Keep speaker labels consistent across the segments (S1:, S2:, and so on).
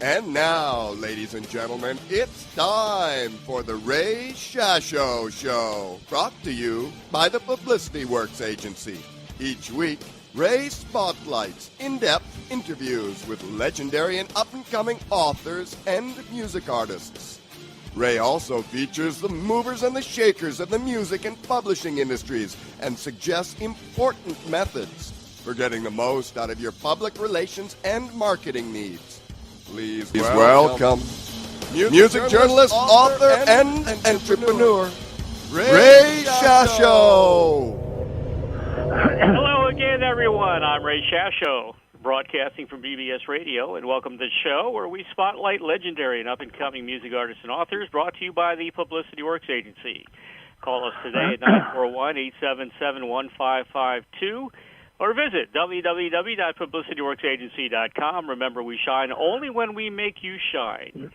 S1: And now, ladies and gentlemen, it's time for the Ray Shasho Show, brought to you by the Publicity Works Agency. Each week, Ray spotlights in-depth interviews with legendary and up-and-coming authors and music artists. Ray also features the movers and the shakers of the music and publishing industries and suggests important methods for getting the most out of your public relations and marketing needs. Please welcome music journalist, author, and entrepreneur, Ray Shasho.
S2: Hello again, everyone. I'm Ray Shasho, broadcasting from BBS Radio, and welcome to the show where we spotlight legendary and up-and-coming music artists and authors, brought to you by the Publicity Works Agency. Call us today at 941-877-1552. Or visit www.publicityworksagency.com. Remember, we shine only when we make you shine.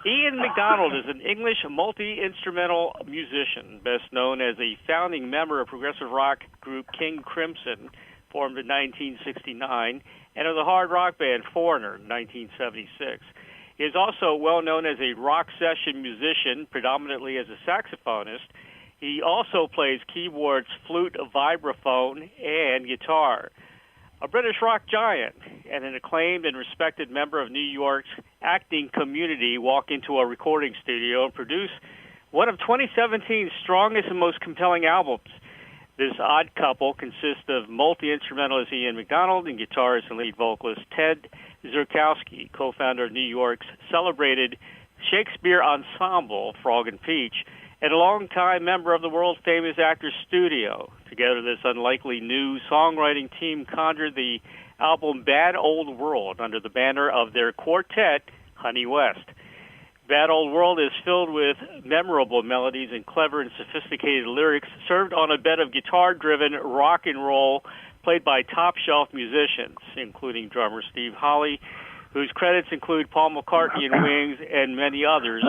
S2: Ian McDonald is an English multi-instrumental musician, best known as a founding member of progressive rock group King Crimson, formed in 1969, and of the hard rock band Foreigner in 1976. He is also well known as a rock session musician, predominantly as a saxophonist. He also plays keyboards, flute, vibraphone, and guitar. A British rock giant and an acclaimed and respected member of New York's acting community walk into a recording studio and produce one of 2017's strongest and most compelling albums. This odd couple consists of multi-instrumentalist Ian McDonald and guitarist and lead vocalist Ted Zurkowski, co-founder of New York's celebrated Shakespeare ensemble, Frog and Peach, and a longtime member of the world-famous Actors Studio. Together, this unlikely new songwriting team conjured the album Bad Old World under the banner of their quartet, Honey West. Bad Old World is filled with memorable melodies and clever and sophisticated lyrics served on a bed of guitar-driven rock and roll played by top-shelf musicians, including drummer Steve Holley, whose credits include Paul McCartney and Wings and many others,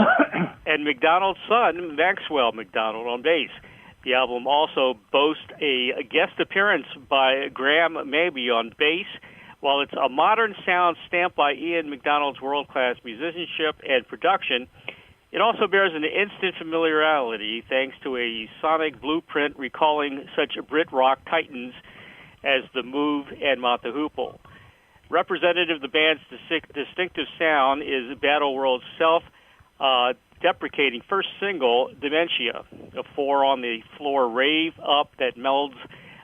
S2: and McDonald's son, Maxwell McDonald, on bass. The album also boasts a guest appearance by Graham Mabey on bass, while it's a modern sound stamped by Ian McDonald's world-class musicianship and production. It also bears an instant familiarity thanks to a sonic blueprint recalling such Brit rock titans as The Move and Mott the Hoople. Representative of the band's distinctive sound is Bad Old World's self-deprecating first single, Dementia, a four-on-the-floor rave up that melds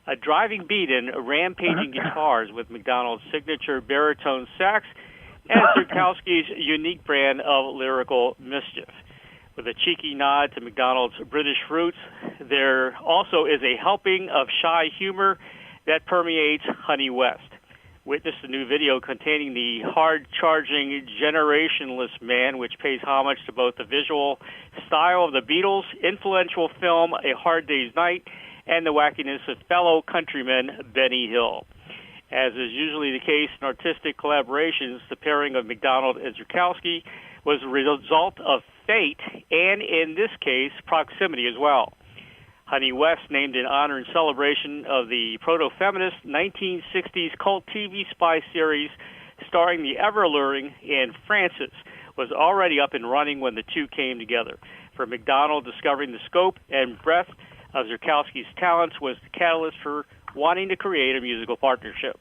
S2: a driving beat and rampaging guitars with McDonald's signature baritone sax and Zurkowski's unique brand of lyrical mischief. With a cheeky nod to McDonald's British roots, there also is a helping of shy humor that permeates Honey West. Witness the new video containing the hard-charging, generationless man, which pays homage to both the visual style of the Beatles' influential film A Hard Day's Night and the wackiness of fellow countryman Benny Hill. As is usually the case in artistic collaborations, the pairing of McDonald and Zurkowski was a result of fate and, in this case, proximity as well. Honey West, named in honor and celebration of the proto-feminist 1960s cult TV spy series starring the ever-alluring Anne Francis, was already up and running when the two came together. For McDonald, discovering the scope and breadth of Zurkowski's talents was the catalyst for wanting to create a musical partnership.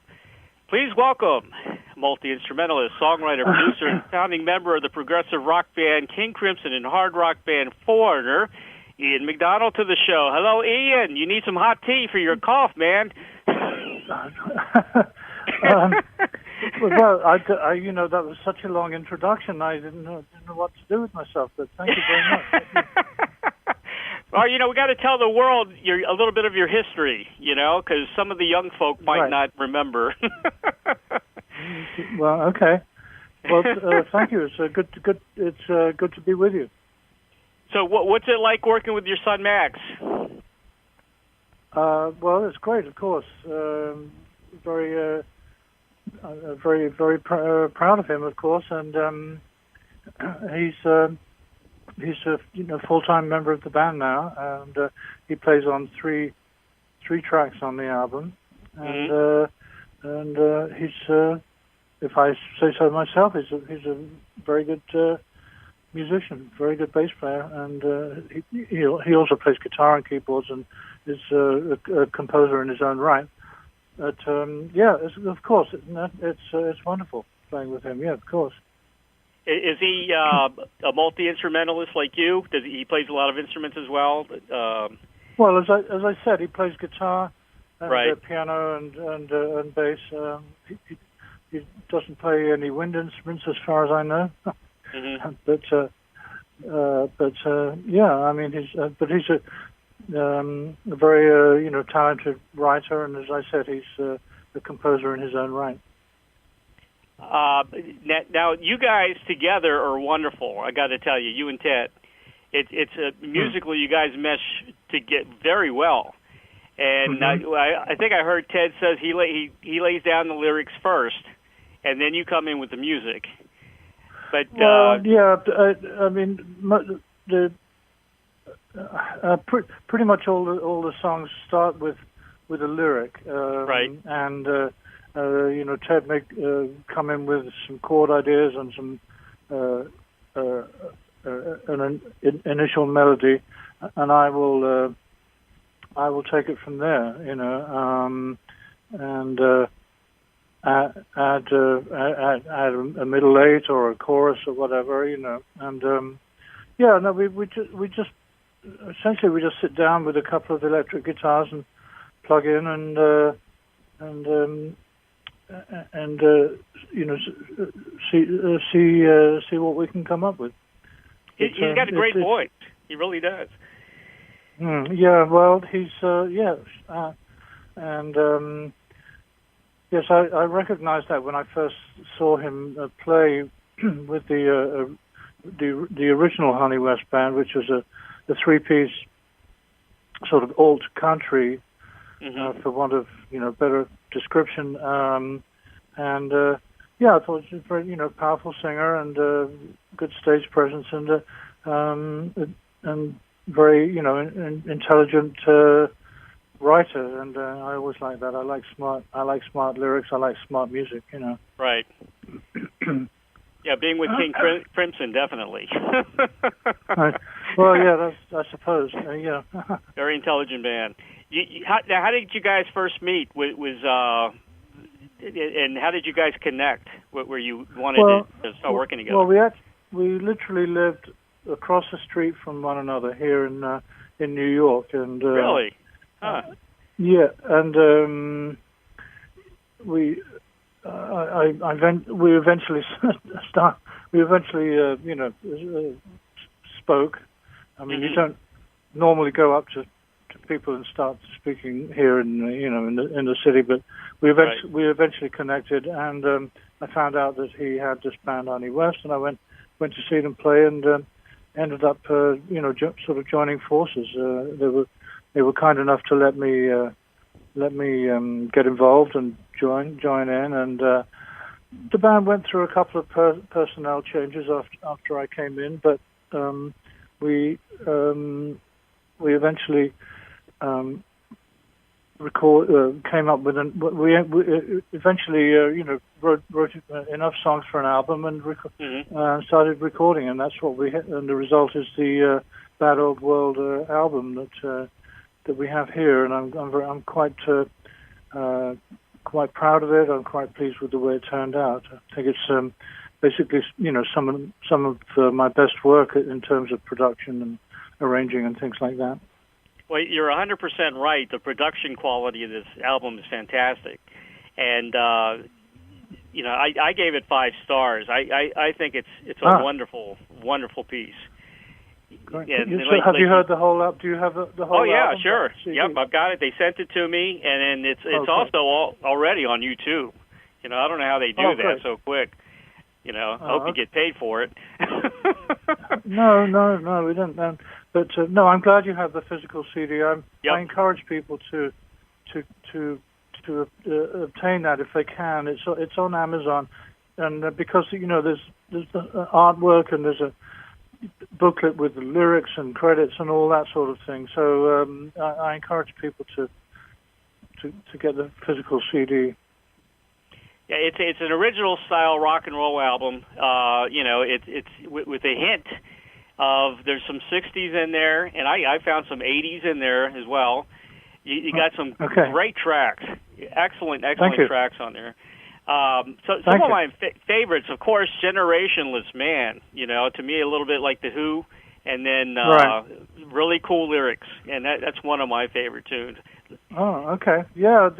S2: Please welcome multi-instrumentalist, songwriter, producer, and founding member of the progressive rock band King Crimson and hard rock band Foreigner, Ian McDonald, to the show. Hello, Ian. You need some hot tea for your cough, man.
S3: Well, that was such a long introduction. I didn't know what to do with myself, but thank you very much.
S2: Well, we got to tell the world a little bit of your history, because some of the young folk might not remember.
S3: Well, okay. Well, thank you. It's good. It's good to be with you.
S2: So what's it like working with your son, Max?
S3: Well, it's great, of course. Very proud of him, of course, and he's a full-time member of the band now, and he plays on three tracks on the album, and he's if I say so myself, he's a very good musician, very good bass player, and he also plays guitar and keyboards and is a composer in his own right. But of course, it's wonderful playing with him. Yeah, of course.
S2: Is he a multi-instrumentalist like you? Does he plays a lot of instruments as well?
S3: Well, as I said, he plays guitar and piano and bass. He doesn't play any wind instruments, as far as I know.
S2: Mm-hmm.
S3: I mean, he's a very talented writer, and as I said, he's a composer in his own right.
S2: Now, you guys together are wonderful. I got to tell you, you and Ted. It's musically, you guys mesh to get very well. And I think I heard Ted says he lays down the lyrics first, and then you come in with the music. But
S3: I mean, pretty much all the songs start with a lyric,
S2: right?
S3: And Ted may come in with some chord ideas and some an initial melody, and I will take it from there, and add a middle eight or a chorus or whatever, and we just essentially sit down with a couple of electric guitars and plug in see what we can come up with.
S2: He's got a great voice. He really does.
S3: Well, he's yes, and yes, I recognized that when I first saw him play with the original Honey West band, which was a three-piece sort of alt country, for want of better description. I thought he was a very powerful singer and good stage presence and very intelligent writer, and I always like that. I like smart lyrics. I like smart music.
S2: Right. Yeah, being with King Crimson, definitely.
S3: Well, yeah, I suppose. Yeah.
S2: Very intelligent band. How did you guys first meet? And how did you guys connect? Where you wanted to start working together?
S3: Well, we literally lived across the street from one another here in New York, and
S2: really, huh?
S3: Yeah, and we eventually spoke. I mean, you don't normally go up to people and start speaking here in the city, but we eventually conneced, and I found out that he had this band Honey West, and I went to see them play, and ended up sort of joining forces. They were kind enough to let me get involved and join in, and the band went through a couple of personnel changes after I came in, but we eventually came up with we eventually wrote enough songs for an album and started recording, and that's what we had, and the result is the Bad Old World album that we have here, and I'm quite proud of it. I'm quite pleased with the way it turned out. I think it's basically some of my best work in terms of production and arranging and things like that.
S2: Well, you're 100% right. The production quality of this album is fantastic, and I gave it 5 stars. I think it's a wonderful piece.
S3: Great. Have you heard the whole album? Do you have the whole?
S2: Oh yeah,
S3: album?
S2: sure. Yep, I've got it. They sent it to me, and it's also already on YouTube. I don't know how they do that so quick. I hope you get paid for it.
S3: No, we don't. But no, I'm glad you have the physical CD. I encourage people to obtain that if they can. It's on Amazon, and because there's the artwork and there's a booklet with the lyrics and credits and all that sort of thing. So I encourage people to get the physical CD.
S2: Yeah, it's an original style rock and roll album. It's with a hint of there's some 60s in there, and I found some 80s in there as well. You got some great tracks, excellent tracks on there. So some of my favorites, of course, Generationless Man. To me a little bit like The Who, and then really cool lyrics, and that's one of my favorite tunes.
S3: Oh, okay, yeah,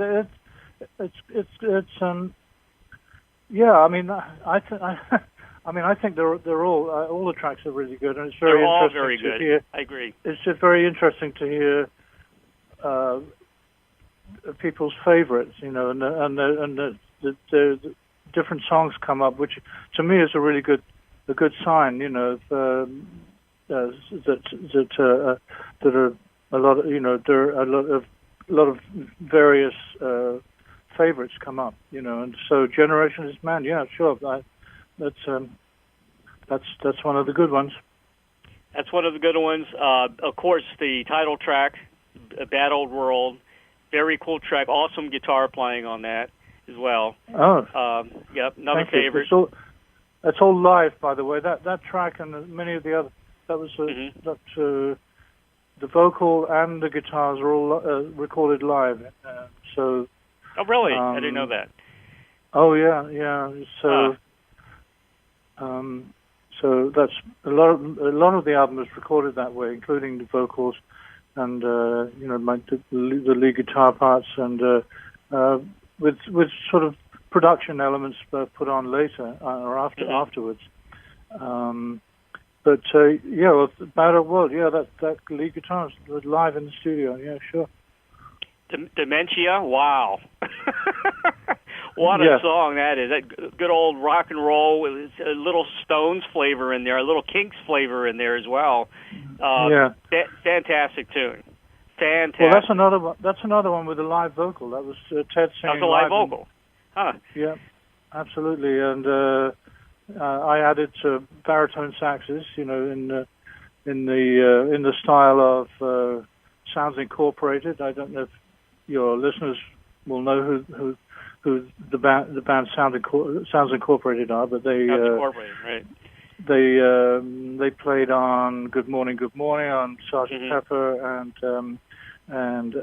S3: it's yeah. I mean, I think they're all the tracks are really good, and it's very
S2: they're all
S3: interesting
S2: very
S3: to
S2: good.
S3: hear.
S2: I agree.
S3: It's just very interesting to hear people's favorites, and the different songs come up, which to me is a really good sign, that are a lot of there are a lot of various favorites come up, and so Generationless Man, yeah, sure, that's one of the good ones.
S2: That's one of the good ones. Of course, the title track, Bad Old World, very cool track. Awesome guitar playing on that as well.
S3: Oh,
S2: yep, another favorite.
S3: That's all live, by the way. That track and many of the other. That was the vocal and the guitars are all recorded live. So.
S2: Oh, really? I didn't know that.
S3: Oh, yeah. So. So that's a lot of the album is recorded that way, including the vocals and the lead guitar parts, and with sort of production elements put on later or afterwards. But Bad Old World, that lead guitar was live in the studio. Yeah, sure.
S2: Dementia, wow. What a song that is. That good old rock and roll with a little Stones flavor in there, a little Kinks flavor in there as well. Fantastic tune. Fantastic.
S3: Well, that's another one with a live vocal. That was Ted singing.
S2: That was a live vocal. Huh.
S3: Yeah, absolutely. And I added baritone saxes, in the style of Sounds Incorporated. I don't know if your listeners will know who the band Sounds Incorporated are, but they they played on Good Morning, on Sgt. Pepper and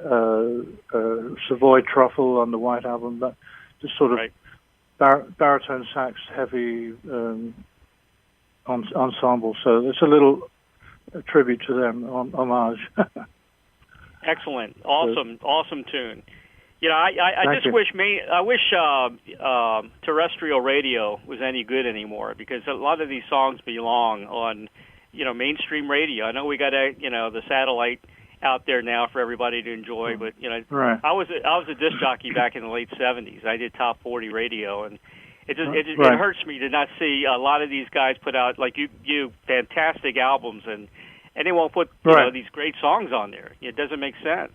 S3: Savoy Truffle on the White Album. But just sort of baritone sax heavy ensemble. So it's a little tribute to them, homage.
S2: Excellent, awesome tune. I just wish terrestrial radio was any good anymore, because a lot of these songs belong on, mainstream radio. I know we got the satellite out there now for everybody to enjoy, but I was a disc jockey back in the late '70s. I did top 40 radio, and it hurts me to not see a lot of these guys put out like you fantastic albums, and they won't put these great songs on there. It doesn't make sense,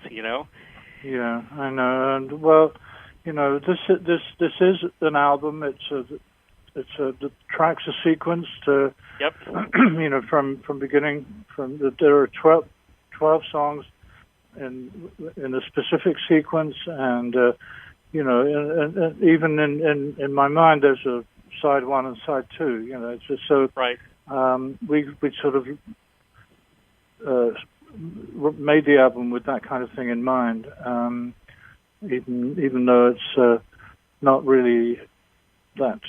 S3: Yeah, I know, and well, this is an album. The tracks are sequenced.
S2: Yep.
S3: From beginning. There are 12 songs in a specific sequence, and and even in my mind, there's a side one and side two. It's just so.
S2: Right.
S3: We sort of. Made the album with that kind of thing in mind, even though it's not really that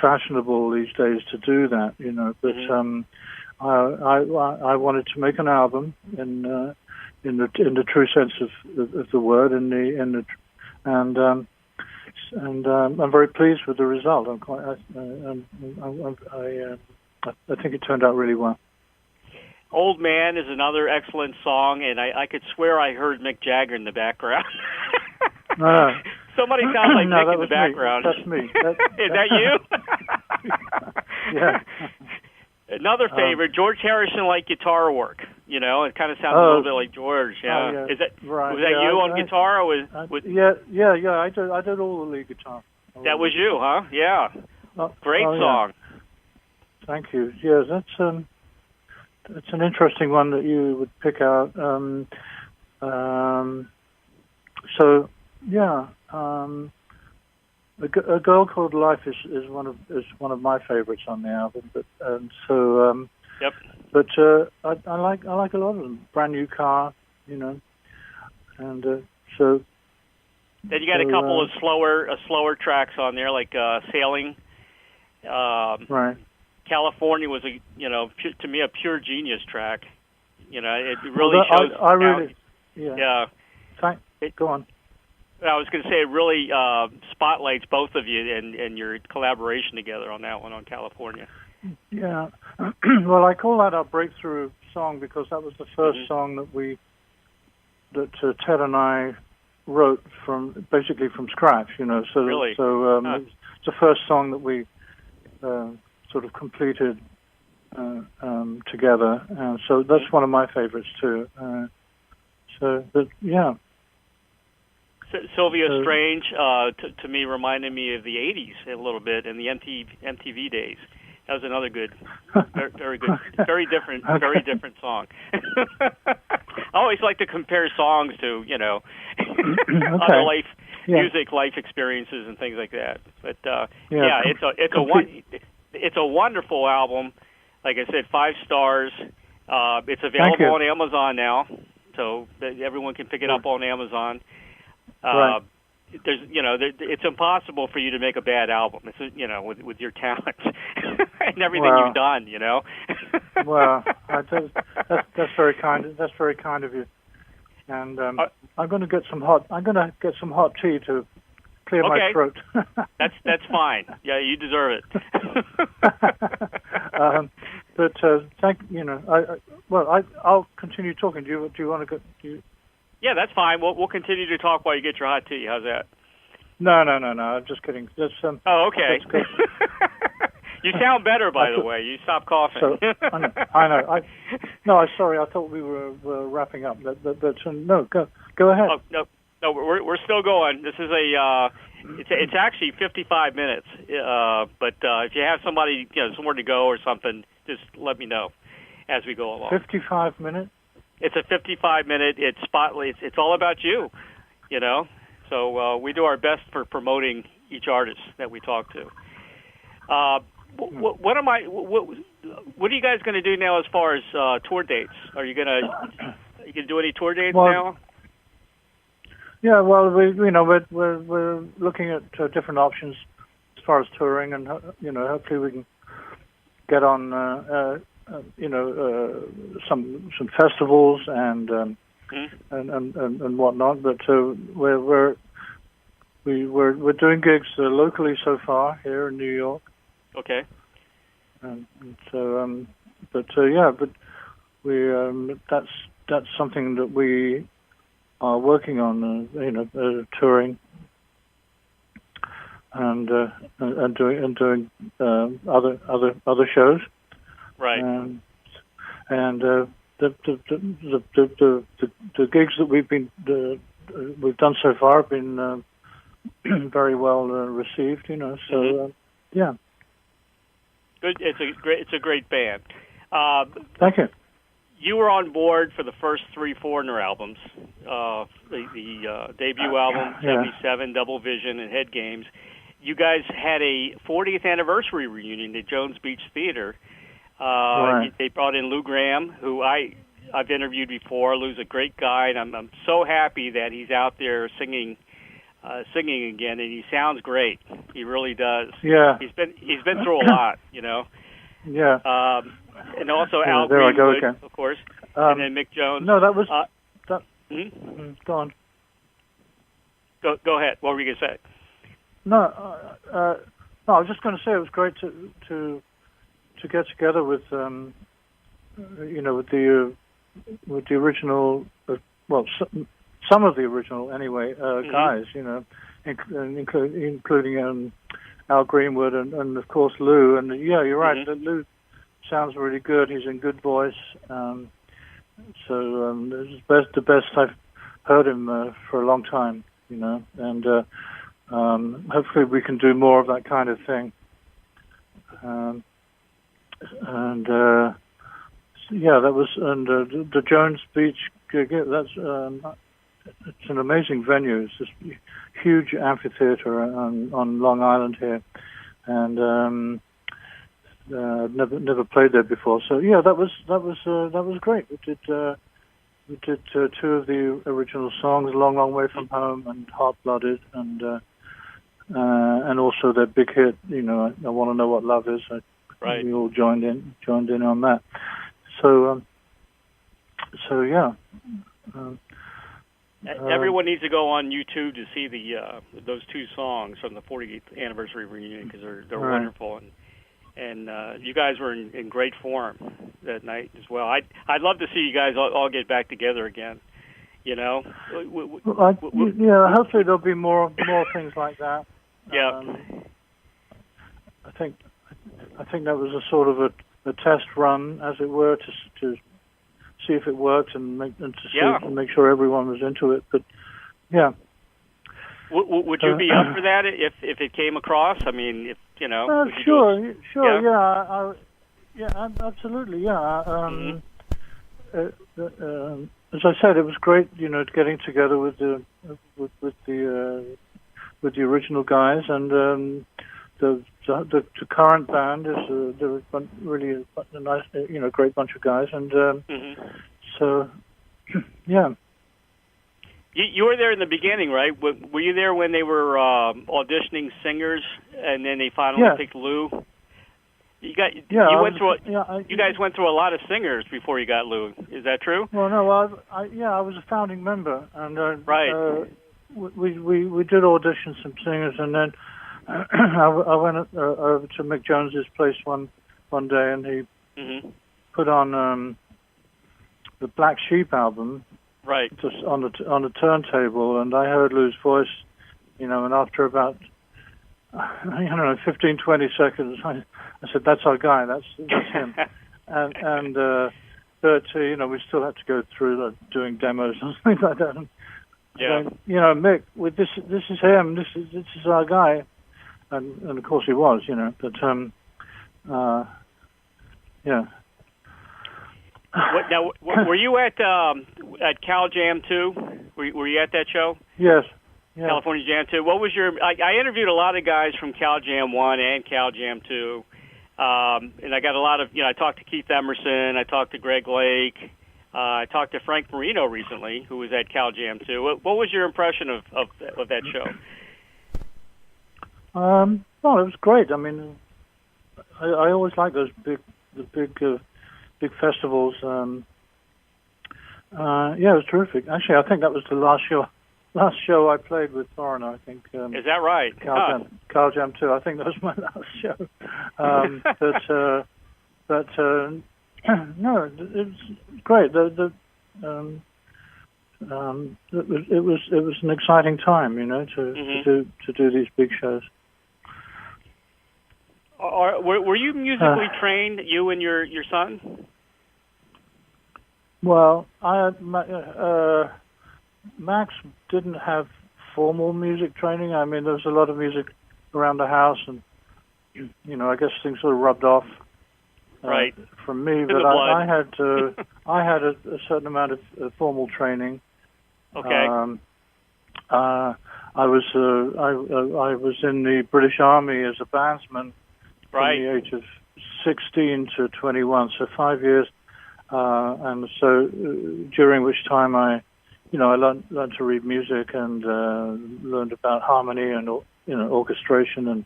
S3: fashionable these days to do that, But I wanted to make an album in the true sense of the word, and I'm very pleased with the result. I think it turned out really well.
S2: Old Man is another excellent song, and I could swear I heard Mick Jagger in the background. Somebody sounds like Mick in the background.
S3: That's me.
S2: Is that you?
S3: Yeah.
S2: Another favorite, George Harrison like guitar work. It kind of sounds a little bit like George. Yeah.
S3: Yeah.
S2: Is that
S3: right.
S2: Was that you on guitar, or was?
S3: Yeah. I did all the lead guitar.
S2: That was you, huh? Yeah. Great song.
S3: Yeah. Thank you. Yeah, that's an interesting one that you would pick out. A Girl Called Life is one of my favorites on the album. But
S2: Yep.
S3: But I like a lot of them. Brand New Car, and so.
S2: Then you got a couple of slower tracks on there, like Sailing.
S3: Right.
S2: California was to me a pure genius track. It really shows.
S3: I really, yeah. Go on.
S2: I was going to say it really spotlights both of you and your collaboration together on that one on California.
S3: Yeah. Well, I call that our breakthrough song because that was the first song that Ted and I wrote basically from scratch. So
S2: really?
S3: It's the first song that we sort of completed together, and so that's one of my favorites too.
S2: Sylvia Strange to me reminded me of the '80s a little bit and the MTV days. That was another good, very good, very different song. I always like to compare songs to other music, life experiences, and things like that. But it's a wonderful album. Like I said, 5 stars. It's available on Amazon now, so that everyone can pick it up on Amazon.
S3: Right.
S2: It's impossible for you to make a bad album. It's, with your talents and everything you've done.
S3: Well, that's very kind. That's very kind of you. And I'm going to get some hot tea to clear my throat.
S2: That's fine. Yeah, you deserve it.
S3: But I'll continue talking. Do you want to go?
S2: Yeah, that's fine. We'll continue to talk while you get your hot tea. How's that?
S3: No. I'm just kidding.
S2: Oh, okay. You sound better, by the way. You stopped coughing.
S3: So, I know. I'm sorry. I thought we were wrapping up. But no, go ahead.
S2: Oh, no, we're still going. This is it's actually 55 minutes. But if you have somebody, somewhere to go or something, just let me know as we go along.
S3: 55 minutes.
S2: It's a 55-minute. It's spotlight. It's all about you, So we do our best for promoting each artist that we talk to. What are you guys going to do now as far as tour dates? Are you going to do any tour dates now?
S3: Yeah, well, we're looking at different options as far as touring, and hopefully we can get on. Some festivals and whatnot, but we're doing gigs locally so far here in New York.
S2: Okay.
S3: But we that's something that we are working on, touring and doing other shows.
S2: Right.
S3: And the gigs that we've done so far have been very well received. So yeah.
S2: Good. It's a great band.
S3: Thank you.
S2: You were on board for the first 3 Foreigner albums, the debut album, 77, Double Vision, and Head Games. You guys had a 40th anniversary reunion at Jones Beach Theater.
S3: Right.
S2: They brought in Lou Graham, who I've interviewed before. Lou's a great guy, and I'm so happy that he's out there singing again, and he sounds great. He really does.
S3: Yeah.
S2: He's been through a lot,
S3: Yeah.
S2: And also Al
S3: there
S2: Greenwood,
S3: I go again.
S2: of course, and then Mick Jones.
S3: No, that was Go on.
S2: Go ahead. What were you going to say?
S3: No, I was just going to say it was great to get together with with the original, some of the original anyway guys, including Al Greenwood and of course Lou. And yeah, you're right. Lou sounds really good. He's in good voice. This is the best I've heard him for a long time. And hopefully we can do more of that kind of thing. That was the Jones Beach gig. That's it's an amazing venue. It's this huge amphitheater on Long Island here, and never played there before. So yeah, that was great. We did two of the original songs, "Long Long Way from Home" and "Heart Blooded," and also their big hit, "I Want to Know What Love Is."
S2: Right.
S3: We all joined in on that. So yeah.
S2: Everyone needs to go on YouTube to see those two songs from the 40th anniversary reunion, because they're
S3: right.
S2: wonderful, and you guys were in great form that night as well. I'd love to see you guys all get back together again.
S3: Hopefully there'll be more things like that.
S2: Yeah.
S3: I think that was a sort of a test run, as it were, to see if it worked and make sure everyone was into it. But yeah.
S2: Would you be up for that if it came across? I mean, if
S3: sure, yeah, absolutely, yeah. As I said, it was great, getting together with the original guys, and the current band is they're really a nice, great bunch of guys, and so yeah.
S2: You were there in the beginning, right? Were you there when they were auditioning singers, and then they finally picked Lou? You guys went through a lot of singers before you got Lou. Is that true?
S3: Well, no, I was a founding member, and
S2: right.
S3: We did audition some singers, and then I went over to Mick Jones's place one day, and he put on the Black Sheep album.
S2: Right.
S3: Just on the turntable, and I heard Lou's voice, and after about 15, 20 seconds, I said, "That's our guy. That's him." but we still had to go through doing demos and things like that. And Mick, with this is him. This is our guy, and of course he was, But yeah.
S2: Now, were you at Cal Jam 2? Were you at that show?
S3: Yes. Yeah.
S2: California Jam 2. What was your... I interviewed a lot of guys from Cal Jam 1 and Cal Jam 2. And I got a lot of... I talked to Keith Emerson. I talked to Greg Lake. I talked to Frank Marino recently, who was at Cal Jam 2. What was your impression of that show?
S3: Well, it was great. I mean, I always like those big festivals. Yeah, it was terrific. Actually, I think that was the last show I played with Foreigner. I think.
S2: Is that right?
S3: Cal Jam 2. I think that was my last show. But no, it was great. It was an exciting time, to do these big shows.
S2: Were you musically trained, you and your son?
S3: Well, Max didn't have formal music training. I mean, there was a lot of music around the house, and I guess things sort of rubbed off from me. But I had a certain amount of formal training.
S2: Okay.
S3: I was in the British Army as a bandsman. From the age of 16 to 21, so 5 years, and so during which time I learned to read music and learned about harmony and orchestration and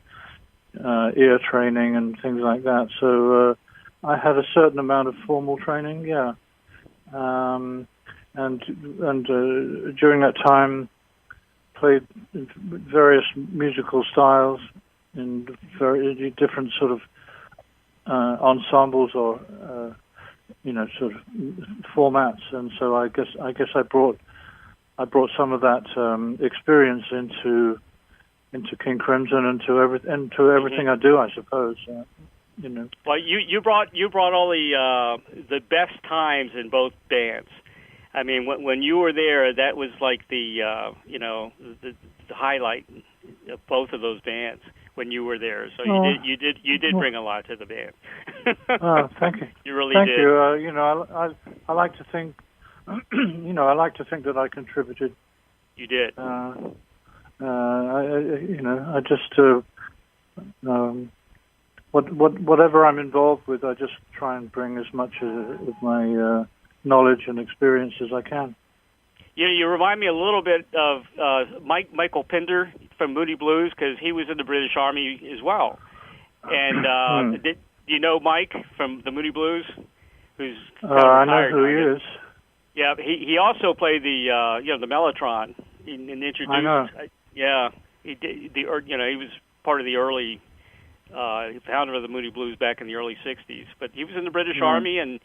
S3: ear training and things like that. So I had a certain amount of formal training, yeah, and during that time played various musical styles in very different sort of ensembles or sort of formats, and so I guess I brought some of that experience into King Crimson and to everything I do, I suppose.
S2: Well, you brought all the best times in both bands. I mean, when you were there, that was like the highlight of both of those bands. When you were there, so you did bring a lot to the band.
S3: Thank you.
S2: You really
S3: did.
S2: Thank
S3: you. I like to think I like to think that I contributed.
S2: You did.
S3: I just whatever I'm involved with, I just try and bring as much of my knowledge and experience as I can.
S2: Yeah, you remind me a little bit of Michael Pinder from Moody Blues, because he was in the British Army as well. And do you know Mike from the Moody Blues? Who's
S3: I know who he is.
S2: Yeah, he also played the the mellotron and introduced.
S3: I know.
S2: Yeah, he did he was part of the early founder of the Moody Blues back in the early '60s. But he was in the British Army and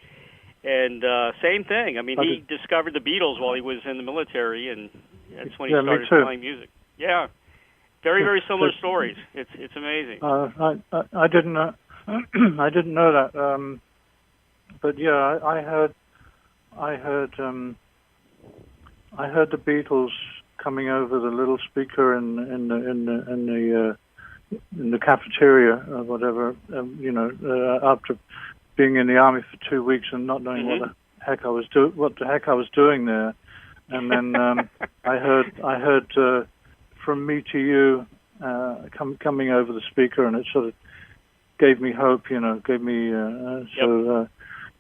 S2: same thing. I mean, he discovered the Beatles while he was in the military, and that's when he started playing music. Yeah, very, very similar stories. It's amazing.
S3: I didn't know. I didn't know that. But yeah, I heard the Beatles coming over the little speaker in the cafeteria or whatever. After being in the army for 2 weeks and not knowing what the heck I was doing there, and then I heard From Me to You coming over the speaker, and it sort of gave me hope. Gave me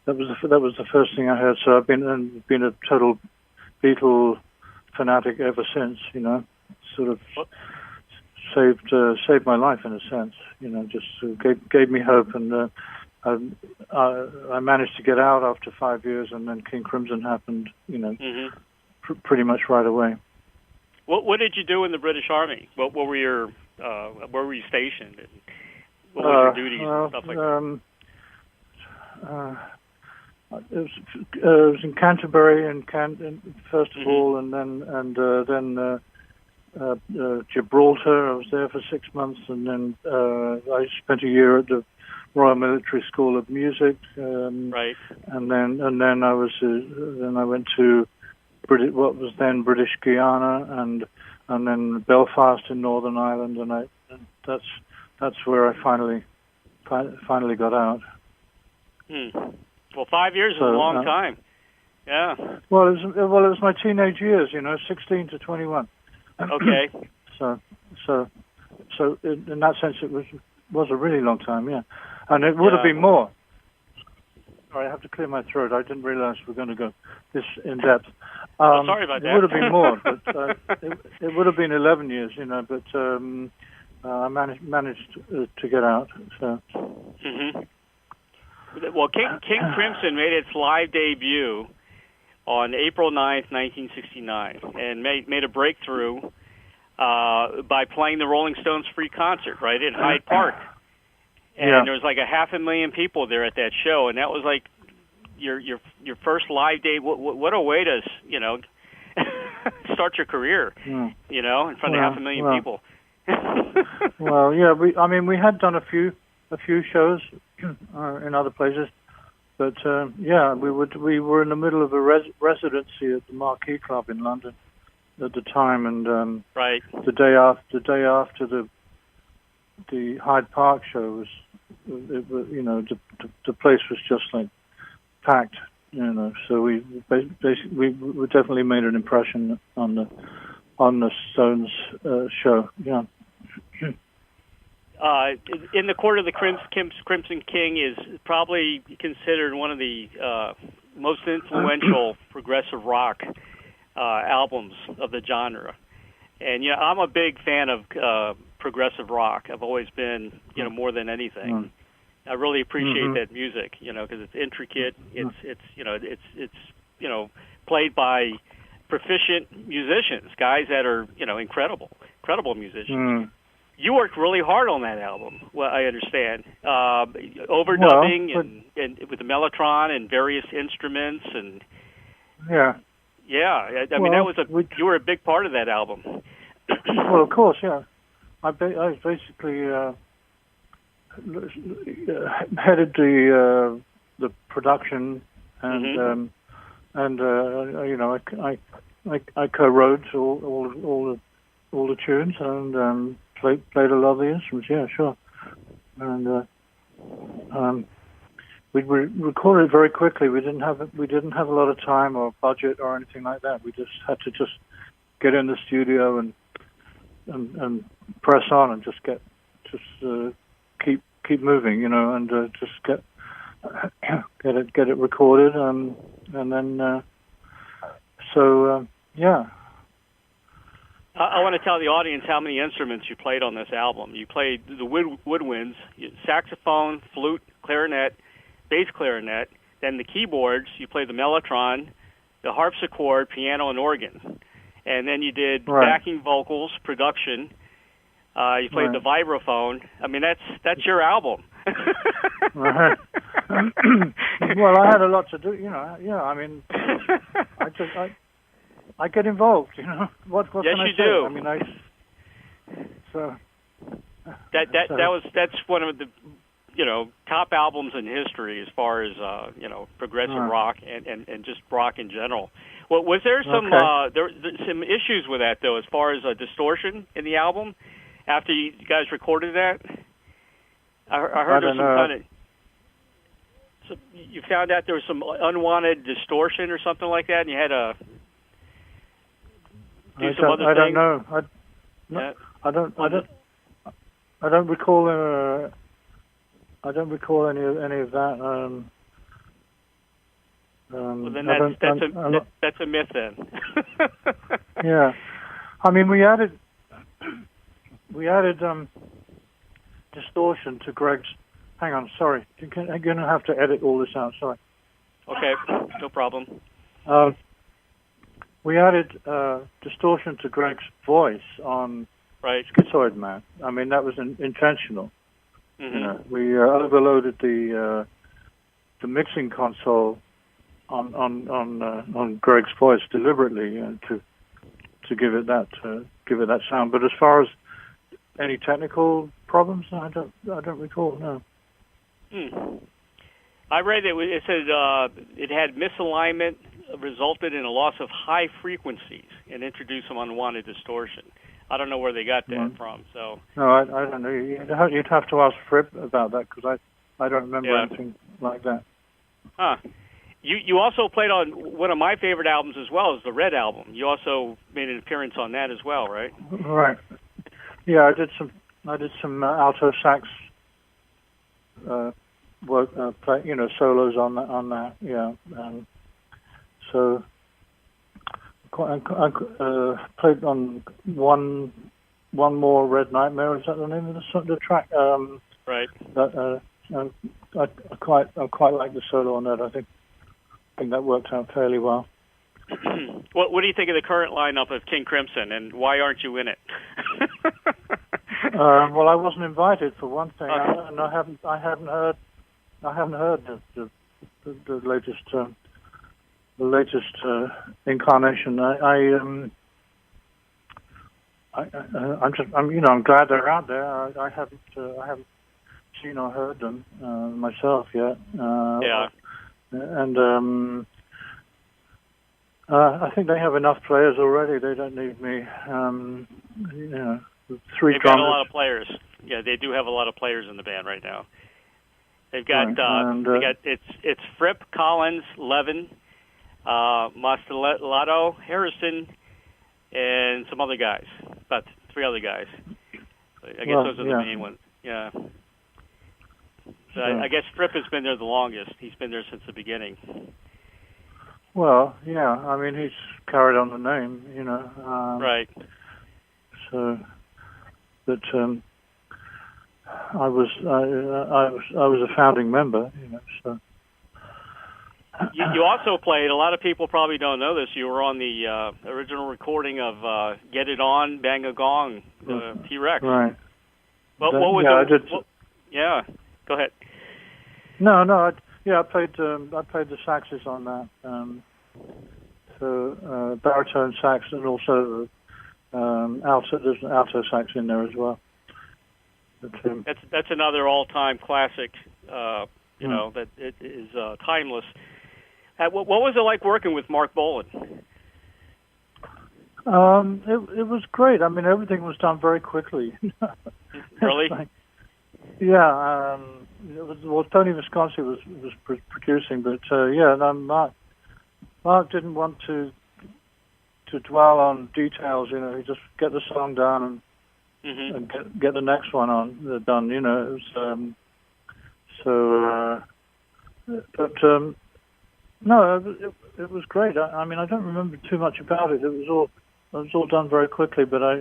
S3: that was the first thing I heard. So I've been a total Beatle fanatic ever since. Sort of saved my life in a sense. Just gave me hope, and I managed to get out after 5 years, and then King Crimson happened. Pretty much right away.
S2: What did you do in the British Army? What were your where were you stationed? And what was your duties and stuff like that? It
S3: was in Canterbury first of all, and then Gibraltar. I was there for 6 months, and then I spent a year at the Royal Military School of Music.
S2: Right.
S3: And then I went to what was then British Guiana, and then Belfast in Northern Ireland, and that's where I finally got out.
S2: Well, 5 years is a long time. Yeah.
S3: Well, it was my teenage years, 16 to 21.
S2: Okay.
S3: So in that sense, it was a really long time, yeah. And it would have been more. Sorry, I have to clear my throat. I didn't realize we were going to go this in depth.
S2: Sorry about that.
S3: It would have been more, but it would have been 11 years, But I managed to get out. So.
S2: Well, King Crimson made its live debut on April 9th, 1969, and made a breakthrough by playing the Rolling Stones free concert right in Hyde Park. And there was like 500,000 people there at that show, and that was like your first live day. What a way to start your career, in front of 500,000 people.
S3: Well, yeah, we had done a few shows in other places, but we were in the middle of a residency at the Marquee Club in London at the time, and
S2: right
S3: the day after the Hyde Park show was, the place was just like packed, So we definitely made an impression on the Stones show, yeah.
S2: In the Court of the Crimson King is probably considered one of the most influential progressive rock albums of the genre. And I'm a big fan of progressive rock. I've always been, more than anything. I really appreciate that music, because it's intricate. It's played by proficient musicians, guys that are, incredible musicians. You worked really hard on that album, well, I understand. Overdubbing and with the mellotron and various instruments and
S3: yeah.
S2: You were a big part of that album.
S3: Well, of course, yeah. I basically headed the production, and I co-wrote all the tunes and played a lot of the instruments. Yeah, sure. And we recorded it very quickly. We didn't have a lot of time or budget or anything like that. We just had to get in the studio and press on and keep moving, and just get it recorded, and then yeah.
S2: I want to tell the audience how many instruments you played on this album. You played the woodwinds, saxophone, flute, clarinet, bass clarinet, then the keyboards. You played the mellotron, the harpsichord, piano, and organ, and then you did backing vocals, production. You played the vibraphone. I mean, that's your album.
S3: Right. Well, I had a lot to do, Yeah, I mean, I get involved, What
S2: yes,
S3: can I
S2: you
S3: say?
S2: do.
S3: I mean,
S2: that's one of the top albums in history as far as progressive rock and just rock in general. Well, was there some some issues with that though, as far as distortion in the album after you guys recorded that? I heard there's some kind of. So you found out there was some unwanted distortion or something like that, and you had to do some other things.
S3: I don't know. I don't recall. I don't recall any of that.
S2: Well, then that's a myth then.
S3: Yeah, I mean we added distortion to Greg's. Hang on, sorry. I'm going to have to edit all this out. Sorry.
S2: Okay, no problem.
S3: We added distortion to Greg's voice on Schizoid Man. I mean that was intentional. Mm-hmm. We overloaded the mixing console on Greg's voice deliberately to give it that sound. But as far as any technical problems, I don't recall. No.
S2: I read it said it had misalignment resulted in a loss of high frequencies and introduced some unwanted distortion. I don't know where they got that from. So
S3: no, I don't know. You'd have to ask Fripp about that because I don't remember anything like that.
S2: Huh. You also played on one of my favorite albums as well, as the Red Album. You also made an appearance on that as well, right?
S3: Right. Yeah, I did some alto sax work, solos on that. Yeah, so I played on one more Red Nightmare. Is that the name of the track?
S2: Right.
S3: I quite like the solo on that. I think that worked out fairly well.
S2: What do you think of the current lineup of King Crimson, and why aren't you in it?
S3: Well, I wasn't invited for one thing, and I haven't heard the latest incarnation. I'm glad they're out there. I haven't seen or heard them myself yet. And I think they have enough players already. They don't need me. Three
S2: They've
S3: drummers.
S2: got a lot of players. Yeah, they do have a lot of players in the band right now. They've got it's Fripp, Collins, Levin, Mastelotto, Harrison, and some other guys. About 3 other guys. I guess those are the main ones. Yeah. So I guess Fripp has been there the longest. He's been there since the beginning.
S3: Well, yeah. I mean, he's carried on the name,
S2: right.
S3: So, but I was a founding member, So.
S2: You also played. A lot of people probably don't know this. You were on the original recording of "Get It On, Bang a Gong," the T-Rex.
S3: Right.
S2: What was it?
S3: Yeah.
S2: Go ahead.
S3: No. I played the saxes on that. So baritone sax and also alto. There's an alto sax in there as well. But,
S2: that's another all-time classic. That it is timeless. What was it like working with Marc Bolan?
S3: It was great. I mean, everything was done very quickly.
S2: Really?
S3: It was Tony Visconti was producing, but Marc didn't want to dwell on details. You know, he just get the song down and get the next one done. You know, it was it was great. I mean, I don't remember too much about it. It was all done very quickly, but I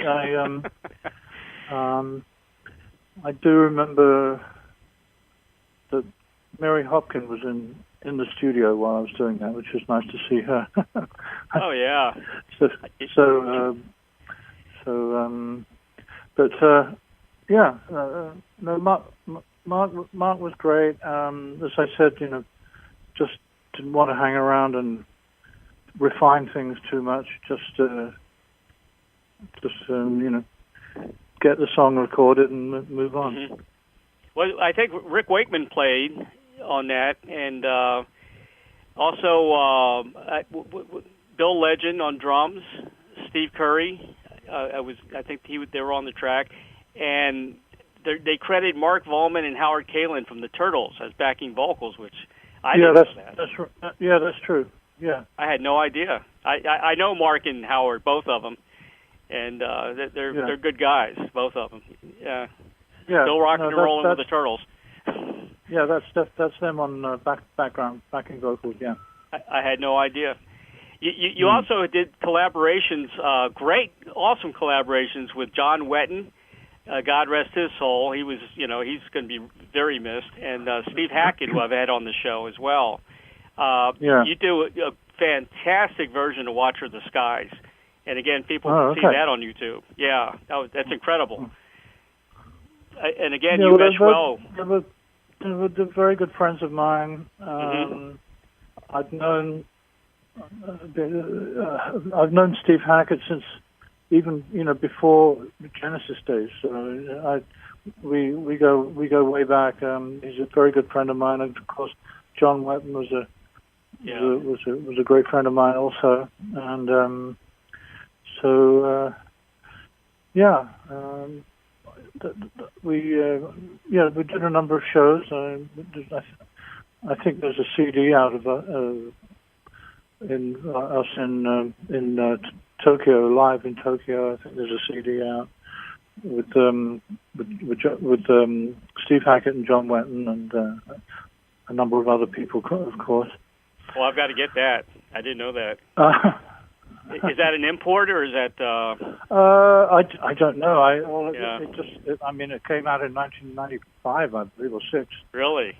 S3: do remember that Mary Hopkin was in the studio while I was doing that, which was nice to see her.
S2: Oh yeah.
S3: Marc was great. As I said, you know, just didn't want to hang around and refine things too much. Just you know, get the song recorded and move on.
S2: Mm-hmm. Well, I think Rick Wakeman played on that, and also Bill Legend on drums, Steve Curry. I think they were on the track, and they credited Marc Bolan and Howard Kalin from the Turtles as backing vocals, which I didn't know that.
S3: That's true. Yeah,
S2: I had no idea. I know Marc and Howard, both of them, and they're good guys, both of them. Yeah. Still rocking and rolling with the Turtles.
S3: Yeah, that's them on backing vocals. Yeah.
S2: I had no idea. You also did collaborations, awesome collaborations with John Wetton. God rest his soul. He was, you know, he's going to be very missed. And Steve Hackett, who I've had on the show as well. You do a fantastic version of Watcher of the Skies. And again, people can see that on YouTube. Yeah, that's incredible. And again, you mesh well.
S3: They're very good friends of mine. I've known Steve Hackett since even before the Genesis days. So we go way back. He's a very good friend of mine, and of course, John Wetton was a great friend of mine also. And we did a number of shows. I think there's a CD out of in Tokyo, live in Tokyo. I think there's a CD out with Steve Hackett and John Wetton and a number of other people, of course.
S2: Well, I've got to get that. I didn't know that. Is that an import or is that?
S3: I don't know. It came out in 1995, I believe, or 6.
S2: Really?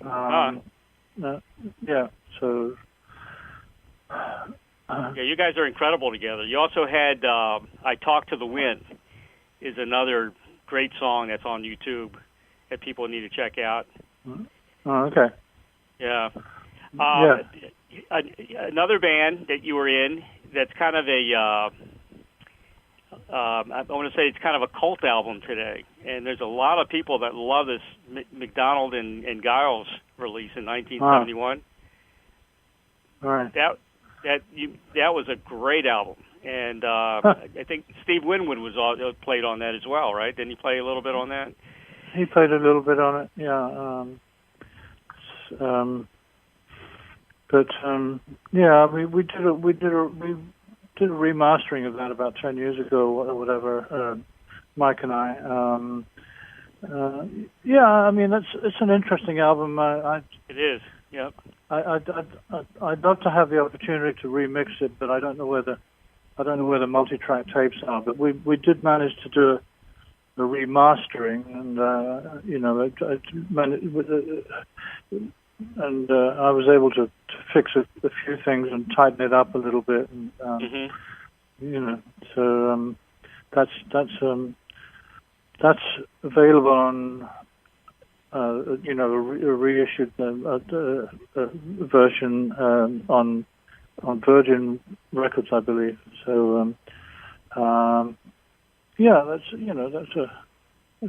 S3: Yeah. So.
S2: Yeah, you guys are incredible together. You also had "I Talk to the Wind" is another great song that's on YouTube that people need to check out.
S3: Oh, okay.
S2: Yeah. Another band that you were in that's kind of I want to say it's kind of a cult album today, and there's a lot of people that love this McDonald and Giles release in 1971.
S3: All right.
S2: That was a great album, and I think Steve Winwood was played on that as well, right? Didn't he play a little bit on that?
S3: He played a little bit on it, yeah. We did a remastering of that about 10 years ago or whatever. Mike and I. It's an interesting album.
S2: It is. Yep.
S3: I'd love to have the opportunity to remix it, but I don't know where the multi-track tapes are. But we did manage to do a remastering, and I was able to fix a few things and tighten it up a little bit, and so that's available on. A reissued version on Virgin Records, I believe. So, that's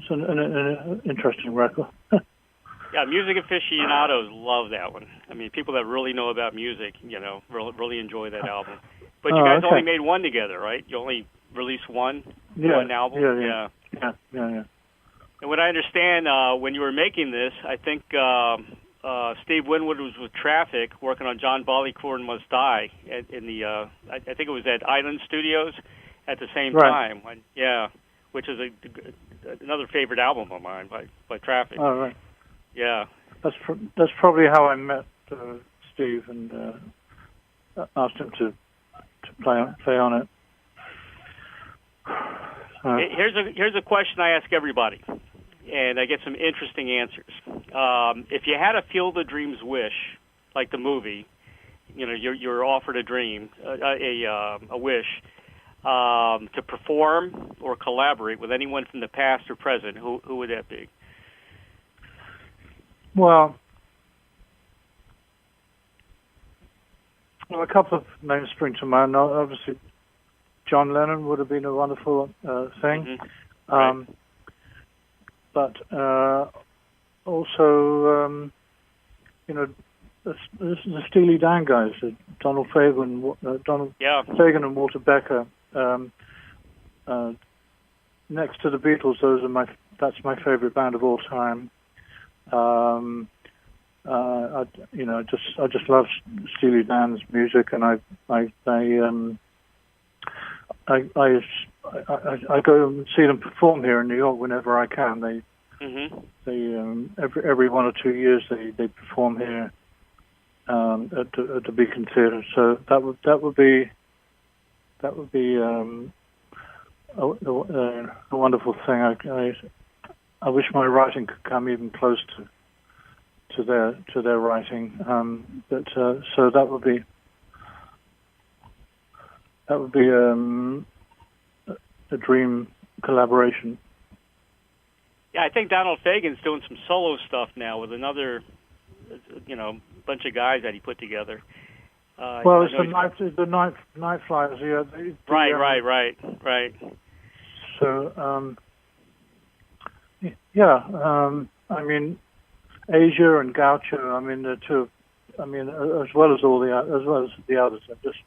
S3: an interesting record.
S2: Yeah, music aficionados love that one. I mean, people that really know about music, really enjoy that album. But you guys only made one together, right? You only released one album.
S3: Yeah.
S2: And what I understand, when you were making this, I think Steve Winwood was with Traffic working on John Barleycorn Must Die in the I think it was at Island Studios at the same time. Which is another favorite album of mine by Traffic.
S3: Oh, right.
S2: Yeah.
S3: That's probably how I met Steve and asked him to play on it.
S2: Here's a question I ask everybody, and I get some interesting answers. If you had a Field of Dreams wish, like the movie, you're offered a dream, a wish, to perform or collaborate with anyone from the past or present, who would that be?
S3: Well, a couple of names spring to mind. Obviously, John Lennon would have been a wonderful thing.
S2: Mm-hmm. Right.
S3: But also, the Steely Dan guys, Donald Fagen, Fagen and Walter Becker. Next to the Beatles, that's my favorite band of all time. I just love Steely Dan's music, and I go and see them perform here in New York whenever I can. They every 1 or 2 years they perform here at the Beacon Theatre. So that would be a wonderful thing. I wish my writing could come even close to their writing. So that would be a dream collaboration.
S2: Yeah, I think Donald Fagen's doing some solo stuff now with another, bunch of guys that he put together.
S3: Well, it's the Night Flyers. Yeah.
S2: Right.
S3: So, I mean, Asia and Gaucho. I mean, the two. I mean, as well as the others, are just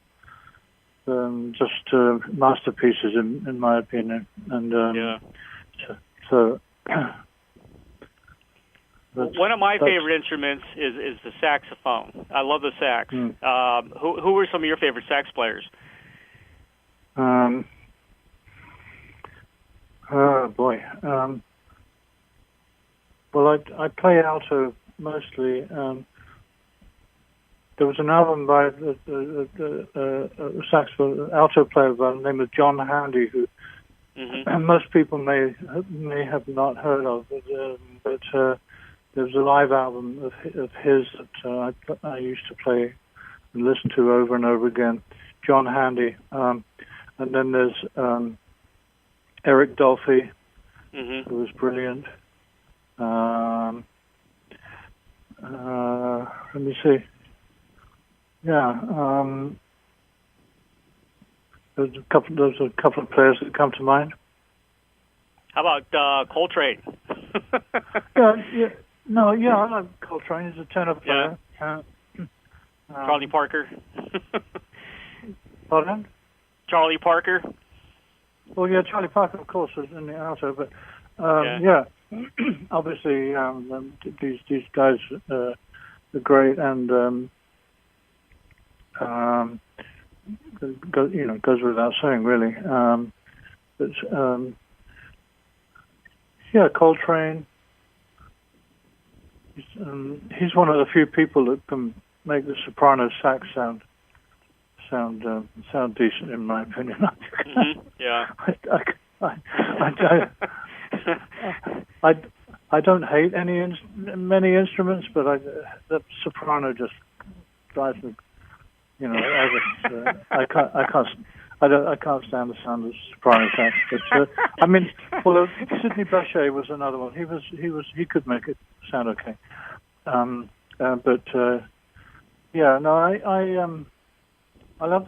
S3: masterpieces in my opinion. And so.
S2: One of my favorite instruments is the saxophone. I love the sax. Who are some of your favorite sax players?
S3: Oh boy. Well, I play alto mostly. There was an album by a saxophone alto player by the name of John Handy, who most people may have not heard of, but there was a live album of his that I used to play and listen to over and over again. John Handy, and then there's Eric Dolphy, who was brilliant. Let me see. Yeah, there's a couple of players that come to mind.
S2: How about Coltrane?
S3: I like Coltrane. He's a tenor player.
S2: Charlie Parker.
S3: Pardon?
S2: Charlie Parker.
S3: Well, yeah, Charlie Parker, of course, was in the alto, but obviously these guys are great, and goes without saying, really. Coltrane. He's one of the few people that can make the soprano sax sound decent, in my opinion.
S2: Yeah.
S3: I don't hate many instruments, but the soprano just drives me. I can't stand the sound of soprano sax. But Sidney Bechet was another one. He could make it sound okay. I love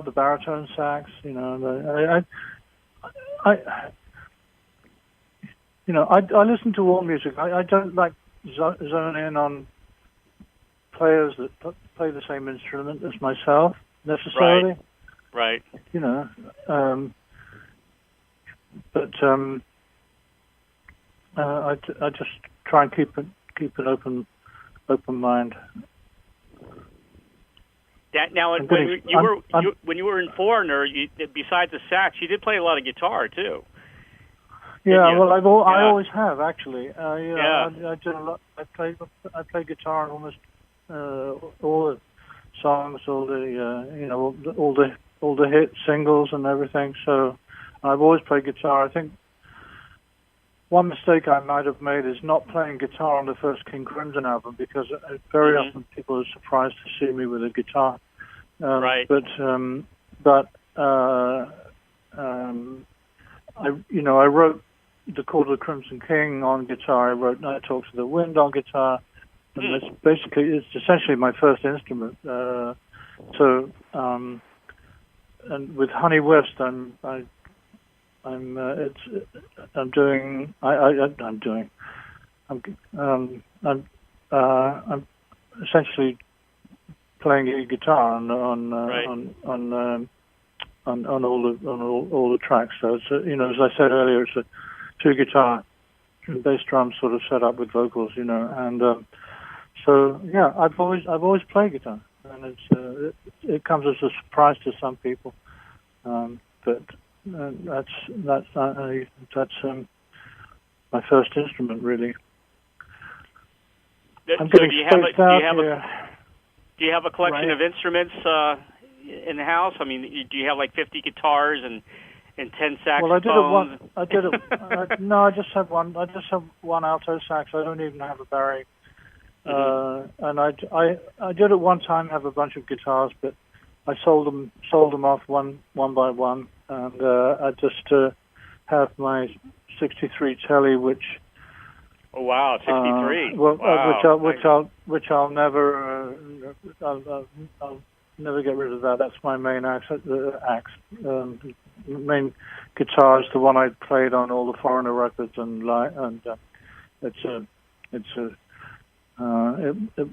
S3: the baritone sax. I listen to all music. I don't like zone in on players that play the same instrument as myself necessarily.
S2: Right.
S3: I just try and keep an open mind.
S2: Now, when you were in Foreigner, besides the sax, you did play a lot of guitar too.
S3: Yeah, well, I always have actually. I did a lot. I played guitar in almost all the songs, all the hit singles and everything. So I've always played guitar. I think one mistake I might have made is not playing guitar on the first King Crimson album, because very often people are surprised to see me with a guitar.
S2: Right.
S3: But I wrote The Chord of the Crimson King on guitar. I wrote Night Talks of the Wind on guitar. And it's essentially my first instrument. And with Honey West, I'm essentially playing a guitar on all the tracks. So it's as I said earlier, it's a 2-guitar bass drum sort of setup with vocals, and so yeah, I've always played guitar, and it comes as a surprise to some people, but that's my first instrument really. I'm getting spaced out here.
S2: Do you have a collection of instruments in the house? I mean, do you have like 50 guitars and 10 saxophones?
S3: Well, no, I just have one. I just have one alto sax. I don't even have a bari. And I did at one time have a bunch of guitars, but I sold them off one by one, and I just have my '63 Telly, which.
S2: Oh wow, 63!
S3: Which I'll never I'll never get rid of that. That's my main axe. Main guitar is the one I played on all the Foreigner records, and it's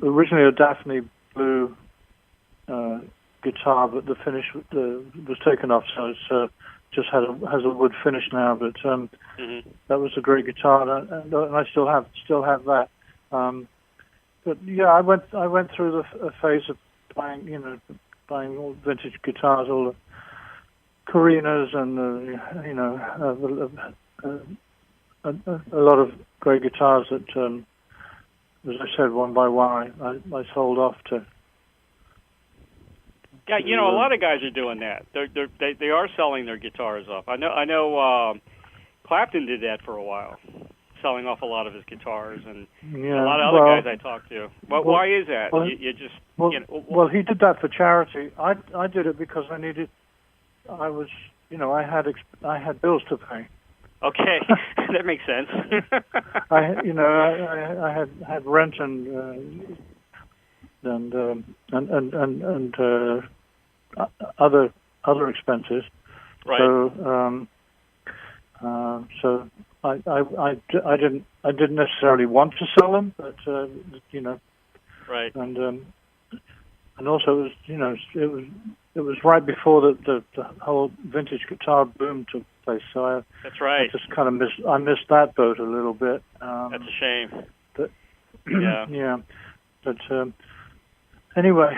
S3: originally a Daphne blue guitar, but the finish was taken off, so it's just has a wood finish now. But that was a great guitar, and I still have that. But yeah, I went through the phase of buying all vintage guitars, all the Carinas, and a lot of great guitars that, as I said, one by one I sold off to.
S2: Yeah, a lot of guys are doing that. They are selling their guitars off. I know Clapton did that for a while, selling off a lot of his guitars, and a lot of other guys I talked to. Why is that?
S3: Well, he did that for charity. I did it because I needed. I had bills to pay.
S2: Okay, that makes sense.
S3: I had rent and other expenses.
S2: Right.
S3: So I didn't necessarily want to sell them, but
S2: Right.
S3: And also it was right before the whole vintage guitar boom took place. So
S2: that's right.
S3: I just kind of missed that boat a little bit.
S2: That's a shame.
S3: But,
S2: yeah.
S3: Yeah. But anyway.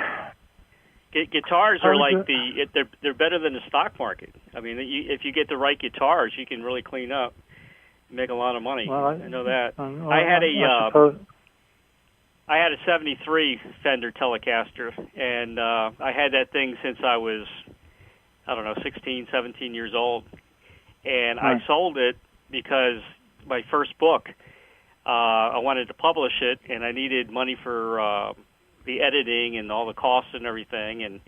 S2: Guitars are like they're better than the stock market. I mean, if you get the right guitars, you can really clean up, and make a lot of money.
S3: Well,
S2: I know that. I had a '73 Fender Telecaster, and I had that thing since I was, 16, 17 years old, and I sold it because my first book, I wanted to publish it, and I needed money for the editing and all the costs and everything, and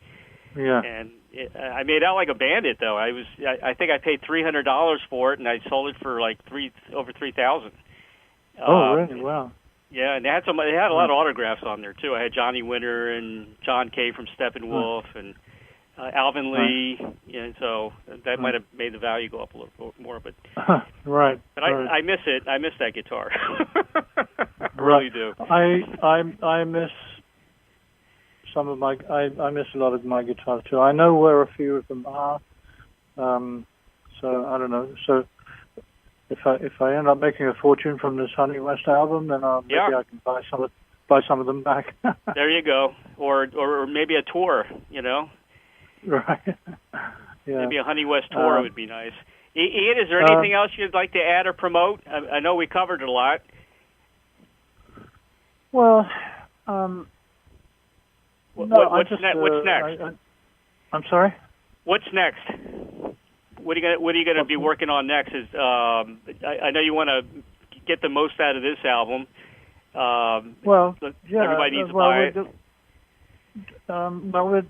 S2: I made out like a bandit though. I think I paid $300 for it, and I sold it for like over $3,000.
S3: Oh, really? Wow.
S2: Yeah, and it had a lot of autographs on there too. I had Johnny Winter and John Kay from Steppenwolf and Alvin Lee. So that might have made the value go up a little bit more. But
S3: right.
S2: But I miss it. I miss that guitar. I really do.
S3: I miss some of my. I miss a lot of my guitars too. I know where a few of them are. So I don't know. So. If I end up making a fortune from this Honey West album, then maybe I can buy buy some of them back.
S2: There you go. Or maybe a tour,
S3: Right. Yeah.
S2: Maybe a Honey West tour would be nice. Ian, is there anything else you'd like to add or promote? I know we covered a lot.
S3: Well,
S2: what's next?
S3: I'm sorry?
S2: What's next? What are you gonna be working on next? I know you want to get the most out of this album. Everybody needs to buy it.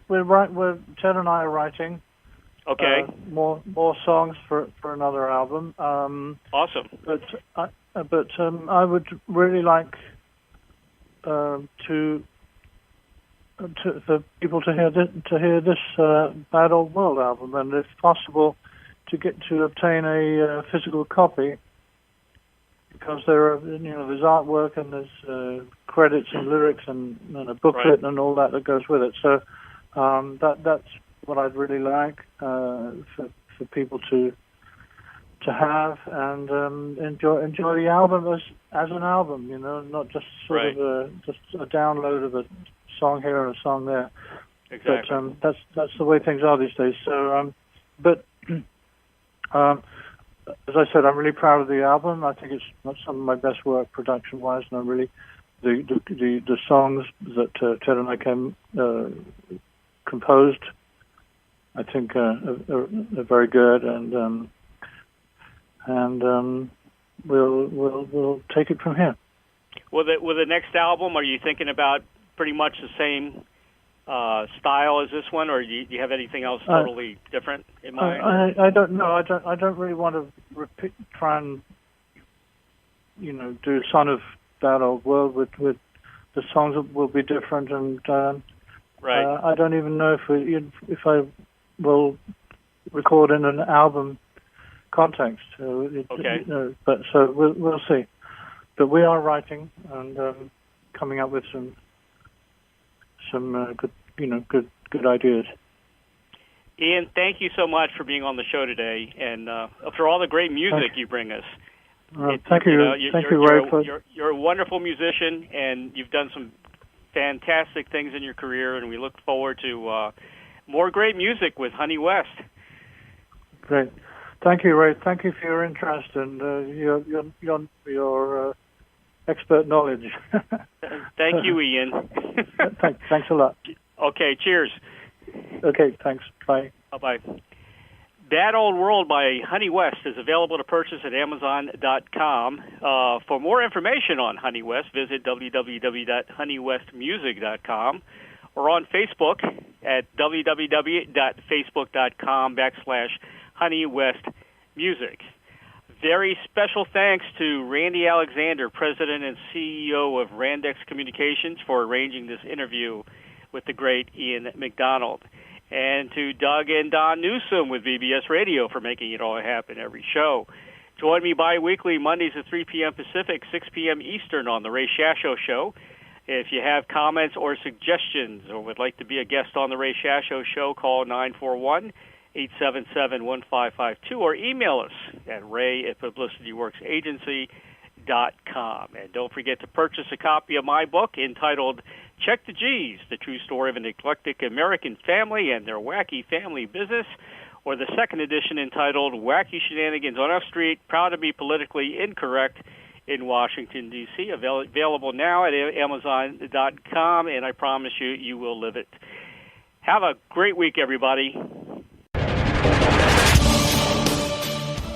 S3: We're Ted and I are writing.
S2: Okay.
S3: More songs for another album.
S2: Awesome.
S3: But I would really like for people to hear this Bad Old World album, and if possible, to obtain a physical copy, because there's artwork and there's credits and lyrics and a booklet and all that goes with it. So that's what I'd really like for people to have and enjoy the album as an album, not just sort of just a download of a song here and a song there.
S2: Exactly.
S3: But that's the way things are these days. So, as I said, I'm really proud of the album. I think it's some of my best work production-wise, and I'm really the songs that Ted and I composed, I think are very good, and we'll take it from here.
S2: With the next album, are you thinking about pretty much the same style as this one, or do you have anything else totally different in mind?
S3: I don't know. I don't really want to try and do Son of That Old World with the songs that will be different, and I don't even know if I will record in an album context.
S2: Okay.
S3: But so we'll see. But we are writing and coming up with some good ideas.
S2: Ian, thank you so much for being on the show today, and for all the great music you bring us.
S3: Thank you, Ray.
S2: You're a wonderful musician, and you've done some fantastic things in your career, and we look forward to more great music with Honey West.
S3: Great. Thank you, Ray. Thank you for your interest and your expert knowledge.
S2: Thank you, Ian.
S3: Thanks a lot.
S2: Okay, cheers.
S3: Okay, thanks. Bye.
S2: Bye-bye. Bad Old World by Honey West is available to purchase at Amazon.com. For more information on Honey West, visit www.honeywestmusic.com or on Facebook at www.facebook.com/honeywestmusic. Very special thanks to Randy Alexander, President and CEO of Randex Communications, for arranging this interview with the great Ian McDonald. And to Doug and Don Newsom with VBS Radio for making it all happen every show. Join me bi-weekly Mondays at 3 p.m. Pacific, 6 p.m. Eastern on The Ray Shasho Show. If you have comments or suggestions or would like to be a guest on The Ray Shasho Show, call 941-877-1552 or email us at ray@publicityworksagency.com. And don't forget to purchase a copy of my book entitled Check the G's, The True Story of an Eclectic American Family and Their Wacky Family Business, or the second edition entitled Wacky Shenanigans on F Street, Proud to Be Politically Incorrect in Washington, D.C., available now at Amazon.com, and I promise you will live it. Have a great week, everybody.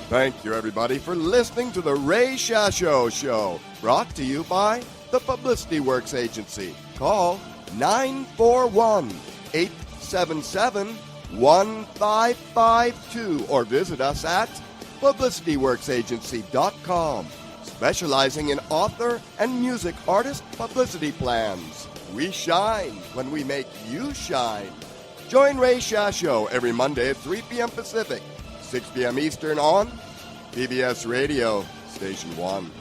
S1: Thank you, everybody, for listening to The Ray Shasho Show, brought to you by the Publicity Works Agency. Call 941-877-1552 or visit us at publicityworksagency.com, specializing in author and music artist publicity plans. We shine when we make you shine. Join Ray Shasho every Monday at 3 p.m. Pacific, 6 p.m. Eastern on PBS Radio, Station 1.